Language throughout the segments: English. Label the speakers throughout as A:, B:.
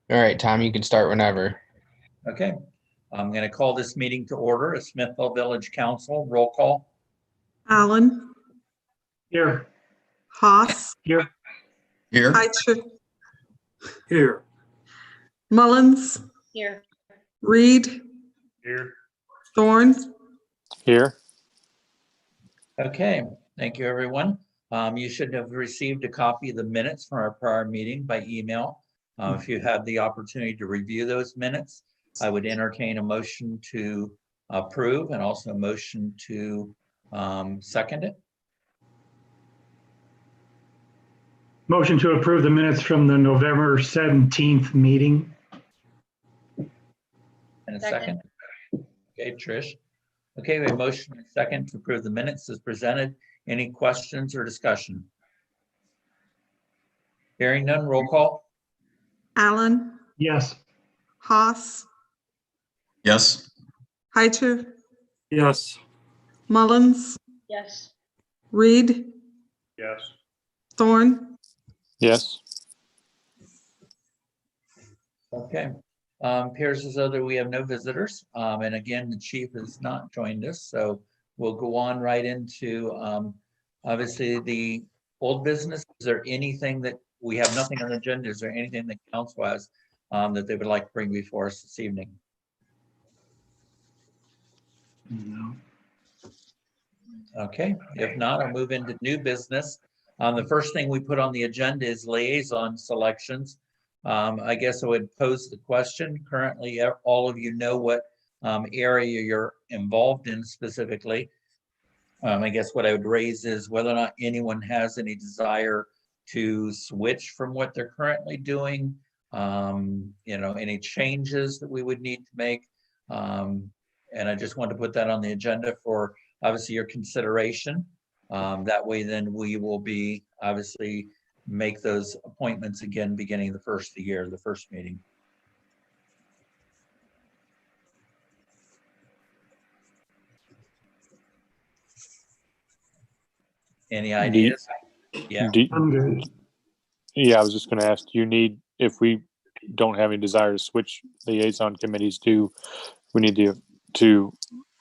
A: All right, Tom, you can start whenever.
B: Okay, I'm going to call this meeting to order as Smithville Village Council. Roll call.
C: Allen,
D: Here.
C: Haas,
D: Here.
E: Here.
C: Heitcher,
D: Here.
C: Mullins,
F: Here.
C: Reed,
D: Here.
C: Thorne,
G: Here.
B: Okay, thank you, everyone. You should have received a copy of the minutes from our prior meeting by email. If you have the opportunity to review those minutes, I would entertain a motion to approve and also a motion to second it.
D: Motion to approve the minutes from the November 17th meeting.
B: And a second. Okay, Trish. Okay, we have a motion and a second to approve the minutes as presented. Any questions or discussion? Hearing none, roll call.
C: Allen,
D: Yes.
C: Haas,
E: Yes.
C: Heitcher,
D: Yes.
C: Mullins,
F: Yes.
C: Reed,
D: Yes.
C: Thorne,
G: Yes.
B: Okay. Appears as though that we have no visitors. And again, the chief has not joined us, so we'll go on right into obviously the old business. Is there anything that we have nothing on the agenda? Is there anything that council has that they would like to bring before us this evening?
D: No.
B: Okay, if not, I'll move into new business. The first thing we put on the agenda is liaison selections. I guess I would pose the question. Currently, all of you know what area you're involved in specifically. I guess what I would raise is whether or not anyone has any desire to switch from what they're currently doing. Any changes that we would need to make. And I just wanted to put that on the agenda for obviously your consideration. That way, then we will be obviously make those appointments again beginning the first of the year, the first meeting. Any ideas? Yeah.
D: I'm good.
G: Yeah, I was just going to ask, do you need, if we don't have any desire to switch liaison committees, do we need to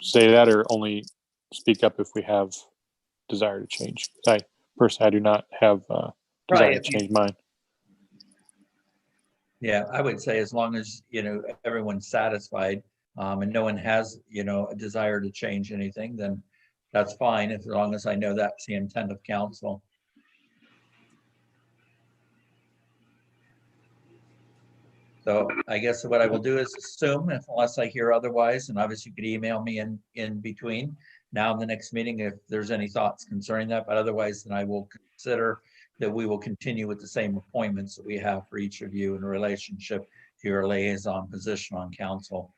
G: say that or only speak up if we have desire to change? I personally, I do not have desire
B: Right.
G: to change mine.
B: Yeah, I would say as long as, everyone's satisfied and no one has, a desire to change anything, then that's fine, as long as I know that's the intent of council. So I guess what I will do is assume, unless I hear otherwise, and obviously you could email me in between now and the next meeting if there's any thoughts concerning that, but otherwise then I will consider that we will continue with the same appointments that we have for each of you in relationship to your liaison position on council.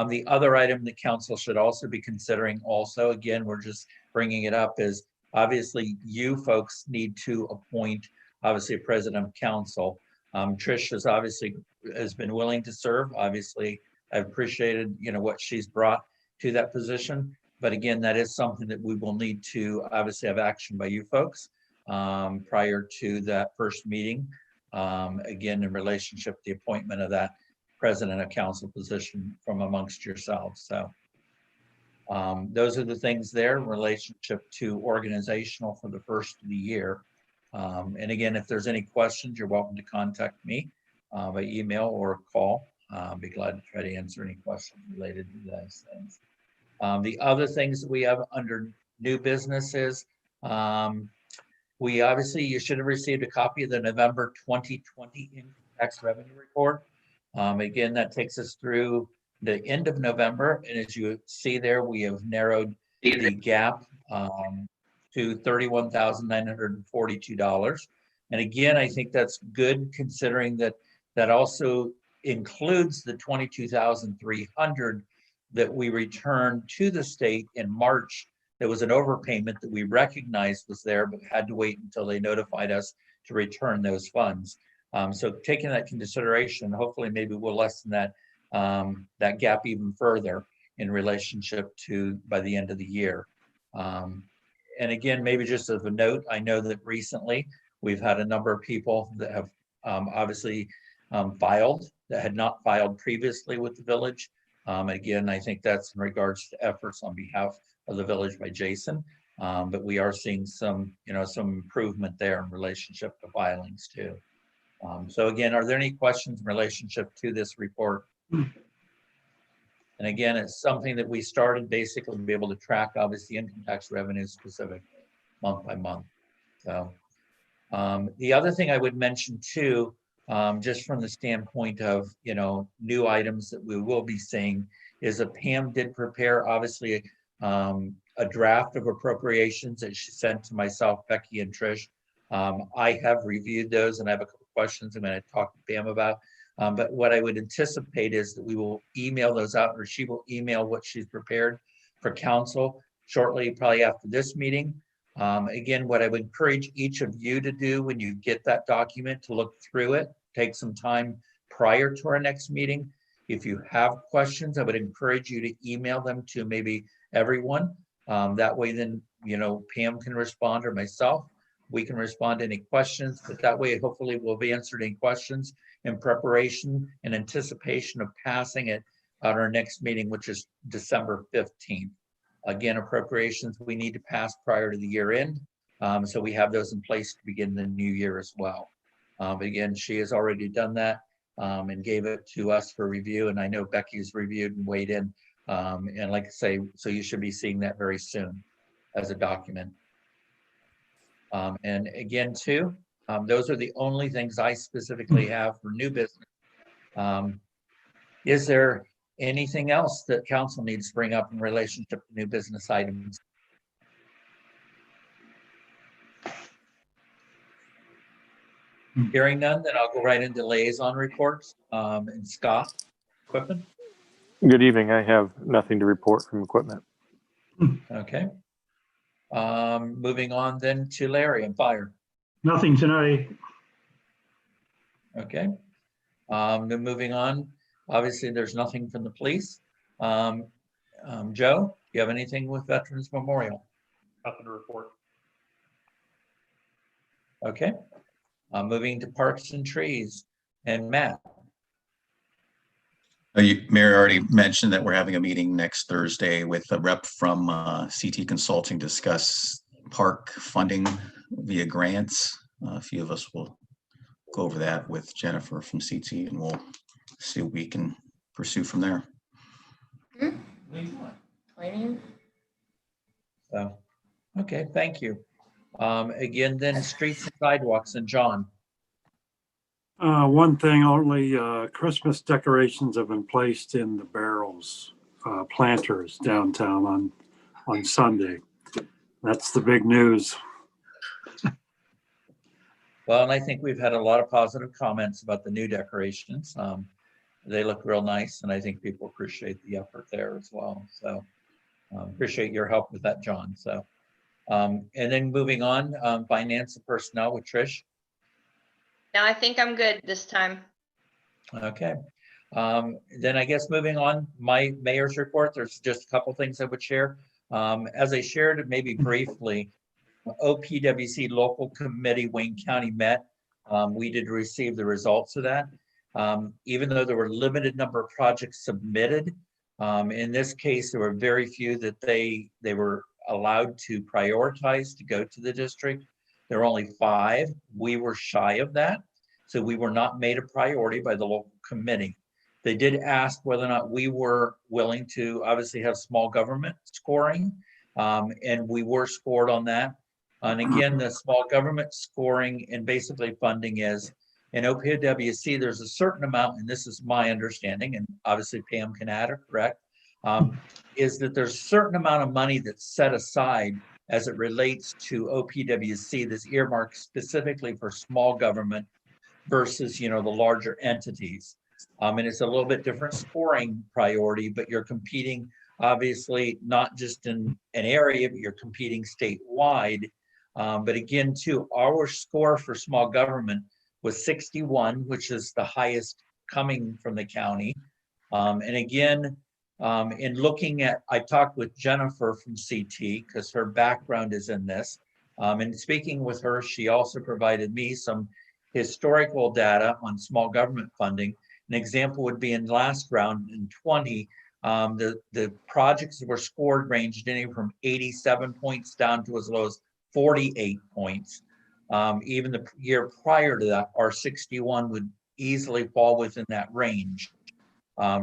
B: The other item that council should also be considering also, again, we're just bringing it up, is obviously you folks need to appoint obviously a president of council. Trish has been willing to serve. Obviously, I've appreciated, what she's brought to that position. But again, that is something that we will need to obviously have action by you folks prior to that first meeting. Again, in relationship to the appointment of that president of council position from amongst yourselves. So those are the things there in relationship to organizational for the first of the year. And again, if there's any questions, you're welcome to contact me by email or call. I'll be glad to try to answer any questions related to those things. The other things that we have under new business is you should have received a copy of the November 2020 income tax revenue report. Again, that takes us through the end of November. And as you see there, we have narrowed the gap to $31,942. And again, I think that's good considering that that also includes the $22,300 that we returned to the state in March. There was an overpayment that we recognized was there, but had to wait until they notified us to return those funds. So taking that into consideration, hopefully maybe we'll lessen that gap even further in relationship to by the end of the year. And again, maybe just as a note, I know that recently we've had a number of people that have obviously filed that had not filed previously with the village. Again, I think that's in regards to efforts on behalf of the village by Jason. But we are seeing some, some improvement there in relationship to filings too. So again, are there any questions in relationship to this report? And again, it's something that we started basically to be able to track, obviously, income tax revenue specific month by month. So the other thing I would mention too, just from the standpoint of, new items that we will be seeing, is that Pam did prepare, obviously, a draft of appropriations that she sent to myself, Becky, and Trish. I have reviewed those, and I have a couple questions I'm going to talk to Pam about. But what I would anticipate is that we will email those out, or she will email what she's prepared for council shortly, probably after this meeting. Again, what I would encourage each of you to do when you get that document, to look through it, take some time prior to our next meeting. If you have questions, I would encourage you to email them to maybe everyone. That way then, Pam can respond, or myself. We can respond to any questions, but that way, hopefully we'll be answered any questions in preparation and anticipation of passing it at our next meeting, which is December 15th. Again, appropriations we need to pass prior to the year end. So we have those in place to begin the new year as well. But again, she has already done that and gave it to us for review. And I know Becky's reviewed and weighed in. And like I say, so you should be seeing that very soon as a document. And again, too, those are the only things I specifically have for new business. Is there anything else that council needs to bring up in relationship to new business items? Hearing none, then I'll go right into liaison reports. And Scott, equipment.
G: Good evening. I have nothing to report from equipment.
B: Okay. Moving on then to Larry and fire.
D: Nothing tonight.
B: Okay. Then moving on, obviously there's nothing from the police. Joe, do you have anything with Veterans Memorial?
F: Nothing to report.
B: Okay. Moving to Parks and Trees and Matt.
E: Mayor already mentioned that we're having a meeting next Thursday with a rep from CT Consulting to discuss park funding via grants. A few of us will go over that with Jennifer from CT, and we'll see what we can pursue from there.
B: So, okay, thank you. Again, then streets and sidewalks, and John.
H: One thing only, Christmas decorations have been placed in the barrels, planters downtown on Sunday. That's the big news.
B: Well, and I think we've had a lot of positive comments about the new decorations. They look real nice, and I think people appreciate the effort there as well. So appreciate your help with that, John. So, and then moving on, finance and personnel with Trish.
I: No, I think I'm good this time.
B: Okay. Then I guess moving on, my mayor's report, there's just a couple things I would share. As I shared maybe briefly, OPWC local committee Wayne County met. We did receive the results of that. Even though there were limited number of projects submitted, in this case, there were very few that they were allowed to prioritize to go to the district. There were only 5. We were shy of that. So we were not made a priority by the local committee. They did ask whether or not we were willing to obviously have small government scoring. And we were scored on that. And again, the small government scoring and basically funding is in OPWC, there's a certain amount, and this is my understanding, and obviously Pam can add or correct, is that there's a certain amount of money that's set aside as it relates to OPWC, this earmarked specifically for small government versus, the larger entities. And it's a little bit different scoring priority, but you're competing obviously not just in an area, but you're competing statewide. But again, too, our score for small government was 61, which is the highest coming from the county. And again, in looking at, I talked with Jennifer from CT because her background is in this. And speaking with her, she also provided me some historical data on small government funding. An example would be in last round in 20, the projects that were scored ranged anywhere from 87 points down to as low as 48 points. Even the year prior to that, our 61 would easily fall within that range.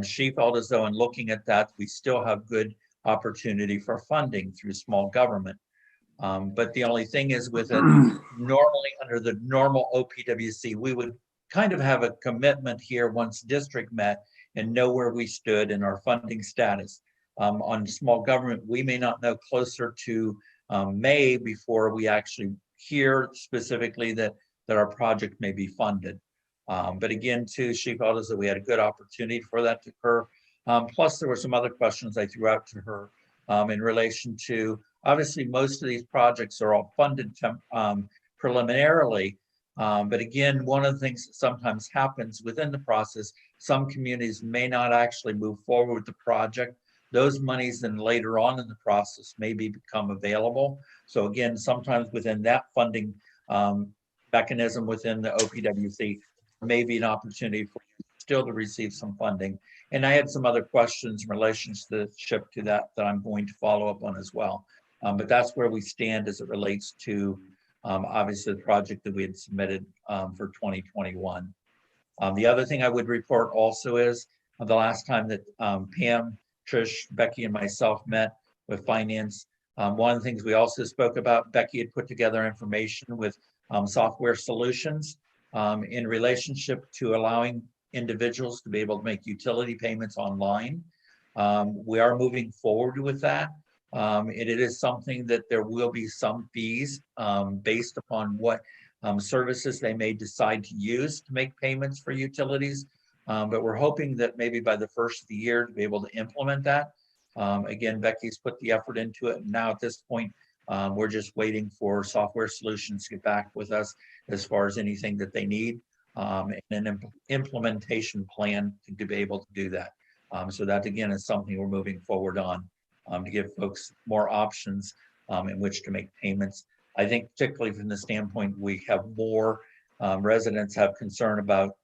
B: She felt as though in looking at that, we still have good opportunity for funding through small government. But the only thing is with it, normally under the normal OPWC, we would kind of have a commitment here once district met and know where we stood in our funding status. On small government, we may not know closer to May before we actually hear specifically that our project may be funded. But again, too, she felt as though we had a good opportunity for that to occur. Plus, there were some other questions I threw out to her in relation to, obviously, most of these projects are all funded preliminarily. But again, one of the things that sometimes happens within the process, some communities may not actually move forward with the project. Those monies then later on in the process may become available. So again, sometimes within that funding mechanism within the OPWC, may be an opportunity for you still to receive some funding. And I had some other questions in relationship to that I'm going to follow up on as well. But that's where we stand as it relates to obviously the project that we had submitted for 2021. The other thing I would report also is the last time that Pam, Trish, Becky, and myself met with finance, one of the things we also spoke about, Becky had put together information with software solutions in relationship to allowing individuals to be able to make utility payments online. We are moving forward with that. It is something that there will be some fees based upon what services they may decide to use to make payments for utilities. But we're hoping that maybe by the first of the year to be able to implement that. Again, Becky's put the effort into it. And now at this point, we're just waiting for software solutions to get back with us as far as anything that they need and an implementation plan to be able to do that. So that again is something we're moving forward on to give folks more options in which to make payments. I think particularly from the standpoint, we have more residents have concern about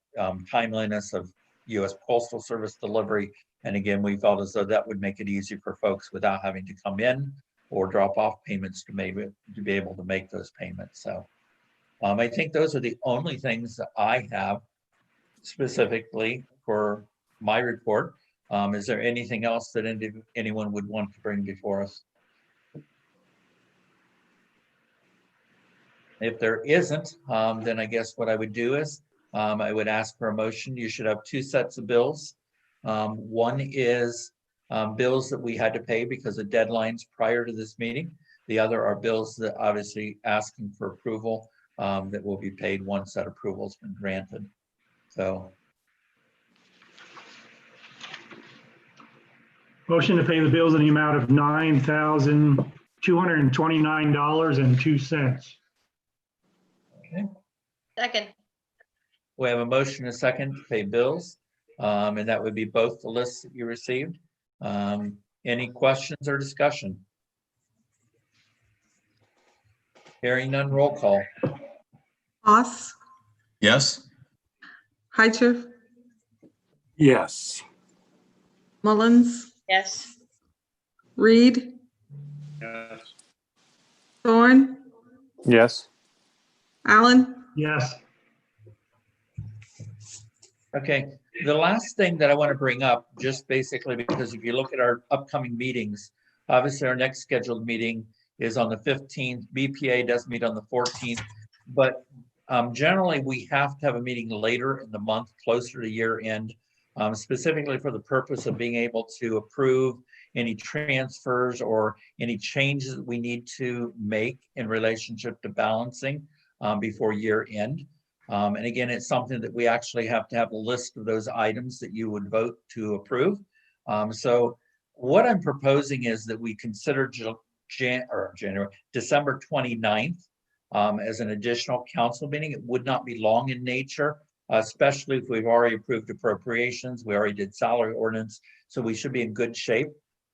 B: timeliness of U.S. Postal Service delivery. And again, we felt as though that would make it easy for folks without having to come in or drop off payments to be able to make those payments. So I think those are the only things that I have specifically for my report. Is there anything else that anyone would want to bring before us? If there isn't, then I guess what I would do is I would ask for a motion. You should have two sets of bills. One is bills that we had to pay because of deadlines prior to this meeting. The other are bills that obviously asking for approval that will be paid once that approval has been granted. So.
D: Motion to pay the bills in the amount of $9,229.02.
B: Okay.
I: Second.
B: We have a motion and a second to pay bills, and that would be both the lists that you received. Any questions or discussion? Hearing none, roll call.
C: Haas,
E: Yes?
C: Heicher,
H: Yes.
C: Mullins,
I: Yes.
C: Reed,
H: Yes.
C: Thorne,
G: Yes.
C: Allen,
D: Yes.
B: Okay, the last thing that I want to bring up, just basically because if you look at our upcoming meetings, obviously our next scheduled meeting is on the 15th. BPA does meet on the 14th, but generally we have to have a meeting later in the month, closer to year end, specifically for the purpose of being able to approve any transfers or any changes that we need to make in relationship to balancing before year end. And again, it's something that we actually have to have a list of those items that you would vote to approve. So what I'm proposing is that we consider December 29th as an additional council meeting. It would not be long in nature, especially if we've already approved appropriations. We already did salary ordinance, so we should be in good shape.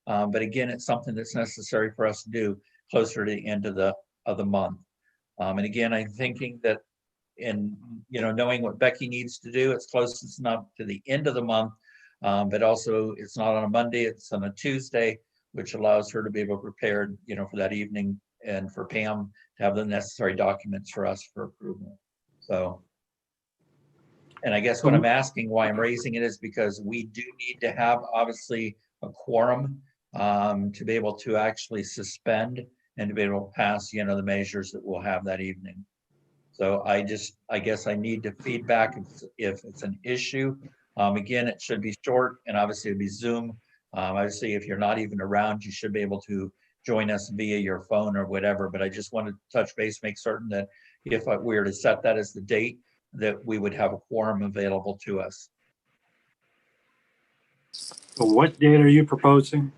B: But again, it's something that's necessary for us to do closer to the end of the month. And again, I'm thinking that and, you know, knowing what Becky needs to do, it's closest enough to the end of the month. But also it's not on a Monday, it's on a Tuesday, which allows her to be able to prepare, you know, for that evening, and for Pam to have the necessary documents for us for approval. So, and I guess what I'm asking, why I'm raising it, is because we do need to have obviously a quorum to be able to actually suspend and to be able to pass, you know, the measures that we'll have that evening. So I guess I need to feedback if it's an issue. Again, it should be short, and obviously it'd be Zoom. Obviously, if you're not even around, you should be able to join us via your phone or whatever. But I just wanted to touch base, make certain that if we were to set that as the date, that we would have a quorum available to us.
H: So what date are you proposing?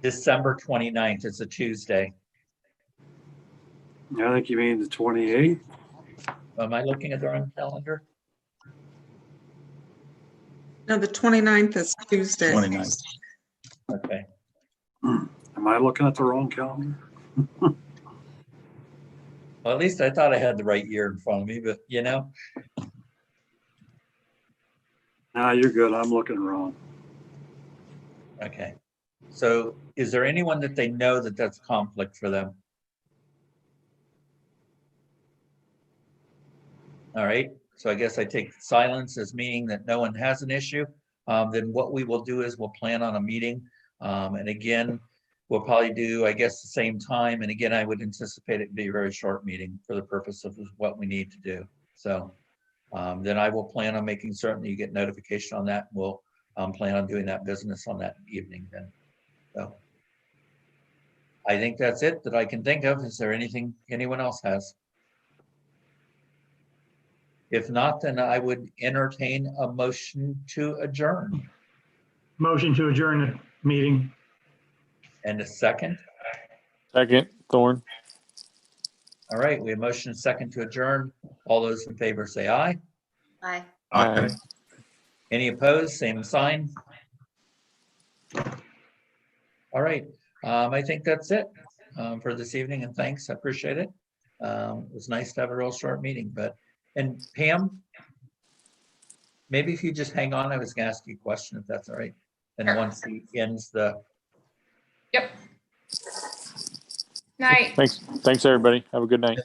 B: December 29th, it's a Tuesday.
H: I think you mean the 28th.
B: Am I looking at the wrong calendar?
C: No, the 29th is Tuesday.
E: 29th.
B: Okay.
H: Am I looking at the wrong calendar?
B: Well, at least I thought I had the right year in front of me, but you know.
H: No, you're good. I'm looking wrong.
B: Okay. So is there anyone that they know that that's conflict for them? All right. So I guess I take silence as meaning that no one has an issue. Then what we will do is we'll plan on a meeting. And again, we'll probably do, I guess, the same time. And again, I would anticipate it to be a very short meeting for the purpose of what we need to do. So then I will plan on making certain that you get notification on that. We'll plan on doing that business on that evening then. So I think that's it that I can think of. Is there anything anyone else has? If not, then I would entertain a motion to adjourn.
D: Motion to adjourn the meeting.
B: And a second.
G: Second, Thorne.
B: All right, we have motion and second to adjourn. All those in favor say aye.
I: Aye.
G: Aye.
B: Any opposed, same sign. All right, I think that's it for this evening, and thanks, I appreciate it. It was nice to have a real short meeting, and Pam, maybe if you just hang on, I was gonna ask you a question, if that's all right. And
I: Sure.
B: once he ends the,
I: Yep. Night.
G: Thanks, everybody. Have a good night.